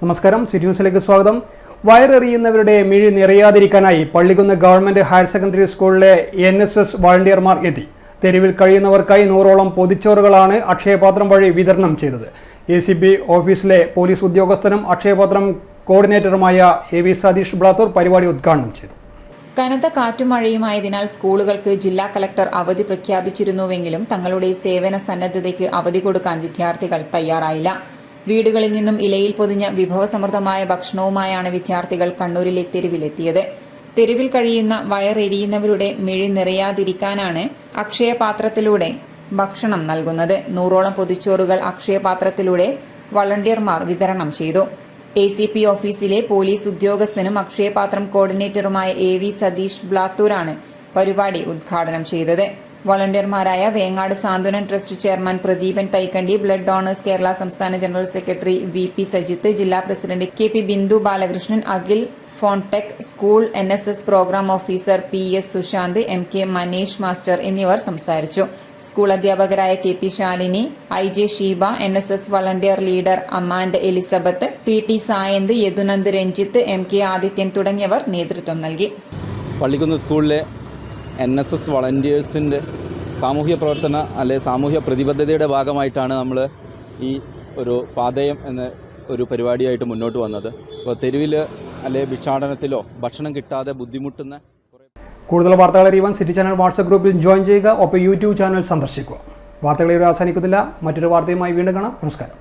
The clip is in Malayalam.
നമസ്കാരം, സിറ്റി ന്യൂസിലേക്ക് സ്വാഗതം. വയറെറിയുന്നവരുടെ മിഴി നിറയാതിരിക്കാനായി പള്ളിക്കുന്ന് ഗവൺമെന്റ് ഹയർ സെക്കൻഡറി സ്കൂളിലെ NSS വളണ്ടിയർമാർ എത്തി. തെരുവിൽ കഴിയുന്നവർക്കായി 100ഓളം പൊതിച്ചോറുകളാണ് അക്ഷയപാത്രം വഴി വിതരണം ചെയ്തത്. ACP ഓഫീസിലെ പോലീസ് ഉദ്യോഗസ്ഥനും അക്ഷയപാത്രം കോർഡിനേറ്ററുമായ AV സതീഷ് ബ്ലാത്തൂർ പരിപാടി ഉദ്ഘാടനം ചെയ്തു. കനത്ത കാറ്റും മഴയുമായതിനാൽ സ്കൂളുകൾക്ക് ജില്ലാ കളക്ടർ അവധി പ്രഖ്യാപിച്ചിരുന്നുവെങ്കിലും തങ്ങളുടെ സേവന സന്നദ്ധതയ്ക്ക് അവധി കൊടുക്കാൻ വിദ്യാർത്ഥികൾ തയ്യാറായില്ല. വീടുകളിൽ നിന്നും ഇലയിൽ പൊതിഞ്ഞ വിഭവസമൃദ്ധമായ ഭക്ഷണവുമായാണ് വിദ്യാർത്ഥികൾ കണ്ണൂരിലെ തെരുവിലെത്തിയത്. തെരുവിൽ കഴിയുന്ന വയറെരിയുന്നവരുടെ മിഴി നിറയാതിരിക്കാനാണ് അക്ഷയപാത്രത്തിലൂടെ ഭക്ഷണം നൽകുന്നത്. 100ഓളം പൊതിച്ചോറുകൾ അക്ഷയപാത്രത്തിലൂടെ വളണ്ടിയർമാർ വിതരണം ചെയ്തു. ACP ഓഫീസിലെ പോലീസ് ഉദ്യോഗസ്ഥനും അക്ഷയപാത്രം കോർഡിനേറ്ററുമായ AV സതീഷ് ബ്ലാത്തൂരാണ് പരിപാടി ഉദ്ഘാടനം ചെയ്തത്. വളണ്ടിയർമാരായ Vengad Santhwanam trust chairman Pradeepan Thaikandi, blood donors Kerala സംസ്ഥാന ജനറൽ സെക്രട്ടറി VP സജിത്ത്, ജില്ലാ president KP Bindu Balakrishnan, Akhil Fontech, school NSS programme officer PS Sushanth, MK Maneesh master എന്നിവർ സംസാരിച്ചു. സ്കൂൾ അധ്യാപകരായ KP Shalini, IJ Sheeba, NSS volunteer leader Amand Elizabeth, PT Sayanth, Yadunand Ranjith, MK Adithyan തുടങ്ങിയവർ നേതൃത്വം നൽകി. പള്ളിക്കുന്ന് സ്കൂളിലെ NSS വളണ്ടിയേഴ്സിൻ്റെ സാമൂഹ്യ പ്രവർത്തന സാമൂഹ്യ പ്രതിബദ്ധതയുടെ ഭാഗമായിട്ടാണ് നമ്മൾ ഈ ഒരു പാതയം എന്ന ഒരു പരിപാടിയായിട്ട് മുന്നോട്ട് വന്നത്. അപ്പോൾ തെരുവിൽ ഭിക്ഷാടനത്തിലോ ഭക്ഷണം കിട്ടാതെ ബുദ്ധിമുട്ടുന്ന കൂടുതൽ വാർത്തകൾ അറിയുവാൻ സിറ്റി ചാനൽ വാട്സ്ആപ്പ് ഗ്രൂപ്പിൽ ജോയിൻ ചെയ്യുക. ഒപ്പം YouTube ചാനൽ സന്ദർശിക്കുക. വാർത്തകൾ ഇവിടെ അവസാനിക്കുന്നില്ല. മറ്റൊരു വാർത്തയുമായി വീണ്ടും കാണാം. നമസ്കാരം.